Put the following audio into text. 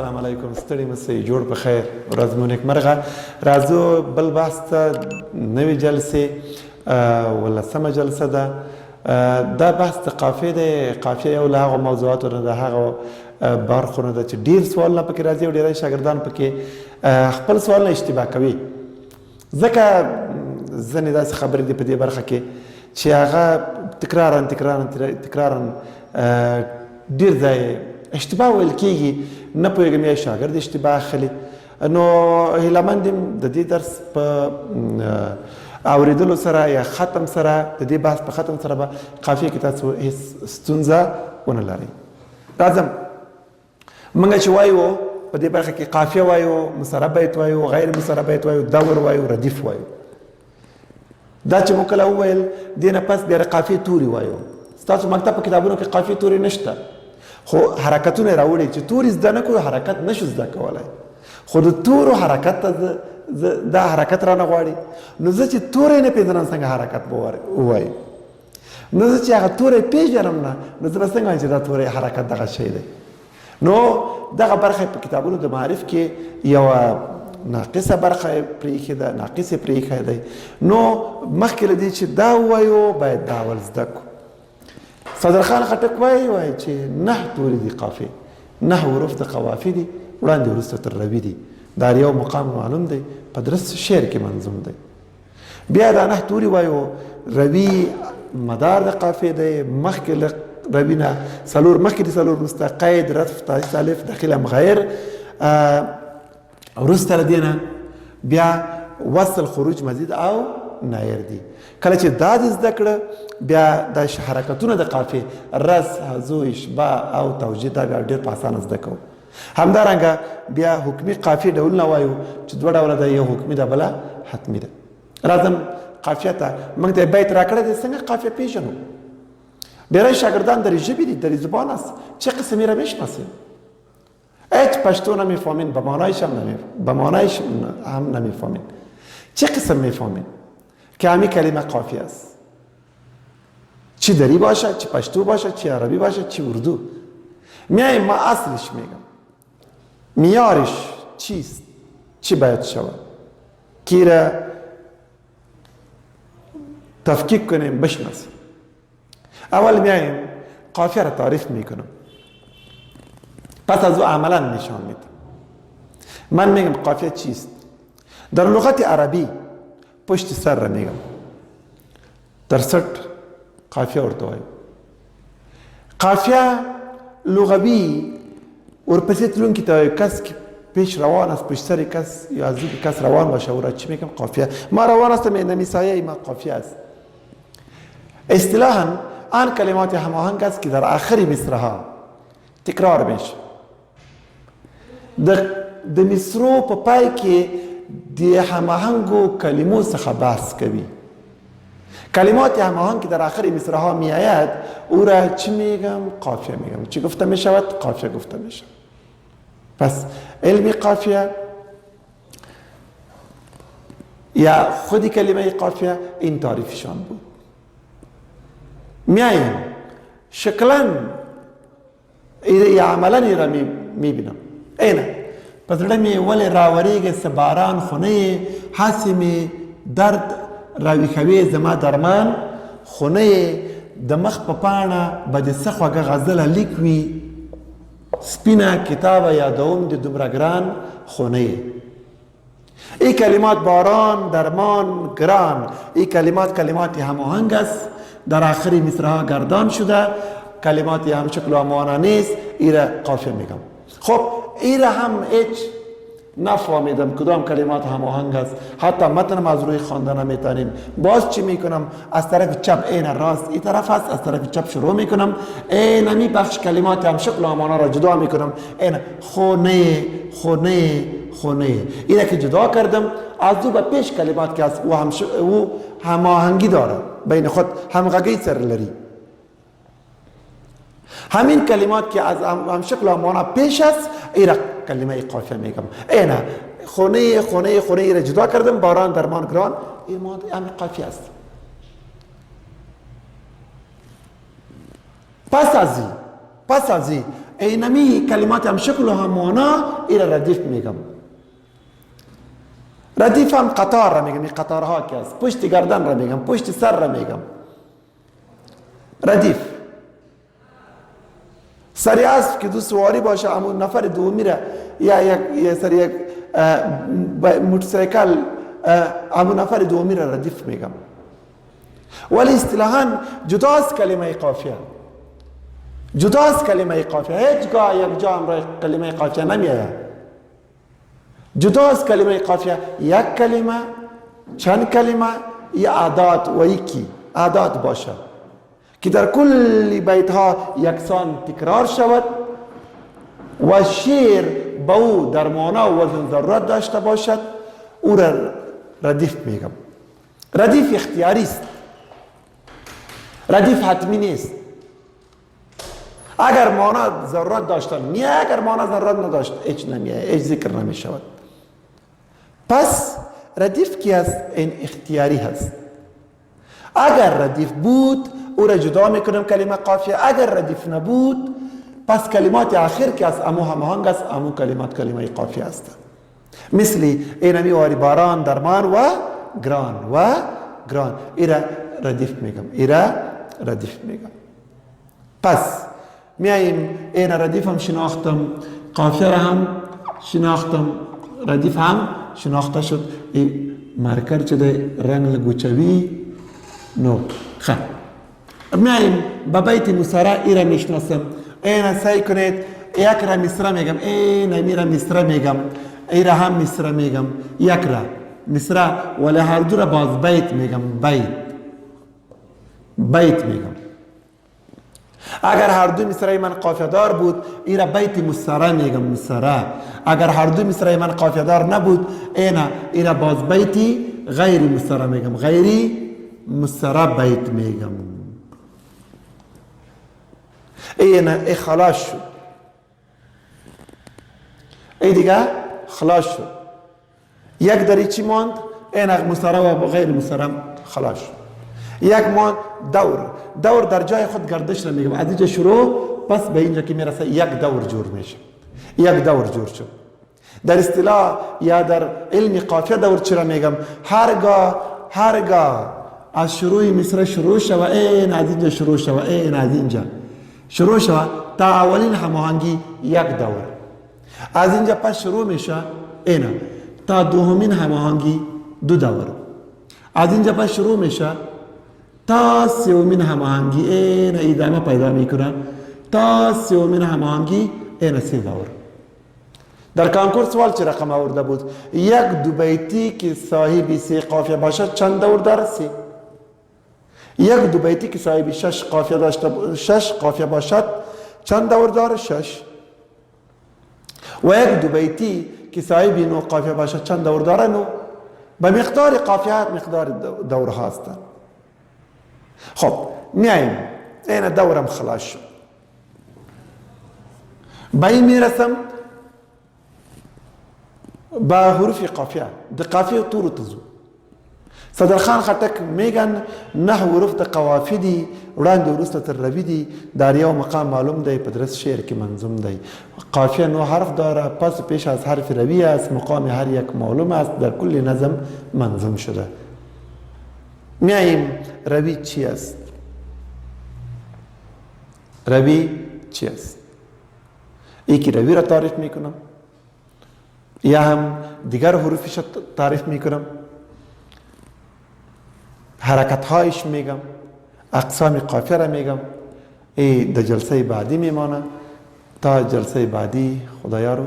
السلام علیکم ستړي مسئ جوړ په خیر ورځ مو نیکمرغه راځو بل بحث ته نوې جلسې ولسمه جلسه ده دا بحث د قافیې دی قافیه یو له هغو موضوعاتو نه د هغو برخو نه ده چې ډېر سوالونه پکې راځي او ډېری شاګردان پکې خپل سوالونه اشتباه کوي ځکه ځینې داسې خبرې دي په دې برخه کې چې هغه تکرارا ډېر ځای اشتباه ویل کېږي نه پوهېږم یا شاګرد اشتباه اخلي نو هیلهمند یم د دې درس په اورېدلو سره یا ختم سره د دې بحث په ختم سره به قافیې کې تاسو هېڅ ستونزه ونه لرئ راځم موږ چې وایو په دې برخه کې قافیه وایو مسره بیت وایو غیر مسره بیت وایو دور وایو ردیف وایو دا چې موږ کله وویل دې نه پس بیا د قافیې توري وایو ستاسو مکتب په کتابونو کې قافیې توري نشته خو حرکتونه راوړي چې توري زده نه کړو حرکت نشو زده کولی خو د تورو حرکت ته دا حرکت رانه غواړي نو زه چې توری نه پېژنم څنګه حرکت به ووایم نو زه چې هغه توری پېژنم نه نو زه به څنګه وایم چې دا توری حرکت دغه شی دی نو دغه برخه په کتابونو د معارف کې یوه ناقصه برخه پرېښې ده ناقص یې پرېښی دی نو مخکې له دې چې دا ووایو باید دا اول زده کړو صدرخان خټک وایي چې 9 توري دي قافیې 9 حروف د قوافي دي وړاندې وروسته تر روي دي دا یو مقام معلوم دی په درست شعر کې منظوم دی بیا دا 9 توري وایو روي مدار د قافیې دی مخکې له روي نه مخکې د څلور وروسته قید رفع تاسیس الف داخل مغیر وروسته له دې نه بیا وصل خروج مزید او نایر دي کله چې دا دې زده کړه بیا د حرکتونه د قافیې رس حذو اشباع او توجیه دا بیا ډېر په اسانه زده کوو همدارنګه بیا حکمي قافیې ډولونه وایو چې دوه ډوله ده یو حکمي ده بله حتمي ده راځم قافیه ته موږ ته بیت راکړی دی څنګه قافیه پېژنو ډېری شاګردان در ژبې دي در زبان است چه قسمی را میشناسیم هیچ پشتو نمیفهمین به معنایش هم نمیفهمین چه قسم میفهمین که همین کلمه قافیه است چی دری باشه چی پشتو باشه چی عربی باشه چی اردو میایم ما اصلش میگم میارش چیست چی باید شود کی را تفکیک کنیم بشناسیم اول میایم قافیه را تعریف میکنم پس از او عملا نشان میدم من میگم قافیه چیست در لغت عربی پشت سر را میگم در سر قافیه ورته وایو قافیه لغوی ورپسې تلونکي ته کس که پیش روان است پشت سر کس یا از کس روان باشه او را چی میگم قافیه ما روان هستم اینمی سایه ما قافیه است اصطلاحا آن کلمات هماهنگ است که در آخر مصرعها تکرار میشه د مصرو په پای کې د هماهنگو کلمو څخه بحث کوي کلمات هماهنگ که در آخر مصرعها می آید او را چی میگم قافیه میگم چی گفته می شود قافیه گفته می شود پس علم قافیه یا خودی کلمه قافیه این تعریفشان بود میایم شکلا یا عملا را میبینم اینه پس رمی ولی راوریگه سباران خونه حاسم درد راویخوي زما درمان خونه د مخ په پاڼه به د څه خوږه غزله لیک وي سپینه کتابه یادوم د دومره ګران خونه ای کلمات باران درمان گران ای کلمات هماهنگ است در آخر مصرعها گردان شده کلمات هم شکل و همانا نیست ای را قافیه میگم خب ای را هم هیچ نفهمیدم کدام کلمات هماهنگ است حتی متن از روی خواندن نمیتونیم باز چی میکنم از طرف چپ این راست این طرف است از طرف چپ شروع میکنم اینمی بخش کلمات هم شکل و معنا را جدا میکنم این خونه اینا که جدا کردم از دو به پیش کلمات که است او هماهنگی داره بین خود همغگی سر لري همین کلمات که از هم شکل و معنا پیش است اینا کلمه قافیه میگم اینا خونه را جدا کردم باران درمان گران این همین قافیه است پس از اینمی کلمات هم شکل و هم معنا ایره ردیف میگم. ردیف هم قطار را میگم، این قطارها که است، پشت گردن را میگم، پشت سر را میگم. ردیف سری اسب که دو سواری باشه، اما نفر دومی را یا سری یک موتورسیکل، اما نفر دومی را ردیف میگم. ولی اصطلاحاً جدا از کلمه قافیه، جدا از کلمه قافیه، هیچگاه یک جا هم رای کلمه قافیه نمیآید. جدا از کلمه قافیه یک کلمه، چند کلمه یا اعداد و یکی اعداد باشد که در کل بیت ها یکسان تکرار شود و شعر با او در معنا و وزن ضرورت داشته باشد، او را ردیف میگم. ردیف اختیاری است، ردیف حتمی نیست. اگر معنا ضرورت داشته میه، اگر معنا ضرورت نداشت هیچ نمیه، هیچ ذکر نمی شود. پس ردیف کی است؟ این اختیاری هست. اگر ردیف بود او را جدا میکنم کلمه قافیه، اگر ردیف نبود پس کلمات آخر که است امو هماهنگ است، امو کلمات کلمه قافیه است. مثل اینمی واری باران درمان و گران ایرا ردیف میگم، ایرا ردیف میگم. پس میاییم این ردیف هم شناختم، قافیه را هم شناختم، ردیف هم شناخته شد. این مارکر چه رنگ لگوچوی نو. خب میاییم با بیت مصرع ایرا میشناسم. این سعی کنید یک را مصرع میگم، این را مصرع میگم، ایرا هم مصرع میگم، یک را مصرع ولی هر دو را باز بیت میگم، بیت میگم. اگر هر دو مصرع من قافیه دار بود ایرا بیت مصرع میگم، مصرع. اگر هر دو مصرع من قافیه دار نبود ایرا باز بیتی غیر مصرع میگم، غیری مصرع بیت میگم. ای خلاص شد، ای دیگه خلاص شد. یک دری چی ماند؟ این مصرع و غیر مصرع خلاص شد. یک ماند دور در جای خود گردش را میگم، از اینجا شروع پس به اینجا که میرسه یک دور جور میشه، یک دور جور شد. در اصطلاح یا در علم قافیه دور چرا میگم؟ هرگاه از شروع مصرع شروع شوه، این از اینجا شروع شوه، این از اینجا شروع شوه تا اولین هماهنگی یک دور، از اینجا پس شروع میشه اینا تا دومین هماهنگی دو دور، از اینجا پس شروع میشه تا سومین هماهنگی این ادامه پیدا میکنه تا سومین هماهنگی این 3 دور. در کنکور سوال چه رقم آورده بود؟ یک دو بیتی که صاحب 3 قافیه باشد چند دور دارد؟ 3. یک دو بیتی که صاحب 6 قافیه باشد چند دور دارد؟ 6. و یک دو بیتی که صاحب 9 قافیه باشد چند دور دارد؟ 9. به مقدار قافیه مقدار دورها هستند. خب میاییم این دورم خلاص شد، به این میرسم با حروف قافیه. د قافیه طور تزو صدرخان خټک میگن 9 حروف د قوافی دي، وړاندې وروسته تر روي دي، در یو مقام معلوم دی، په درست شعر کې منظوم دی. قافیه 9 حرف داره، پس پیش از حرف روی است، مقام هر یک معلوم است، در کل نظم منظوم شده. میاییم روی چی است؟ روی چی است؟ یکی روی را تعریف میکنم یا هم دیگر حروفش را تعریف میکنم، حرکت هایش میگم، اقسام قافیه را میگم. ای در جلسه بعدی میمانه. تا جلسه بعدی خدایا رو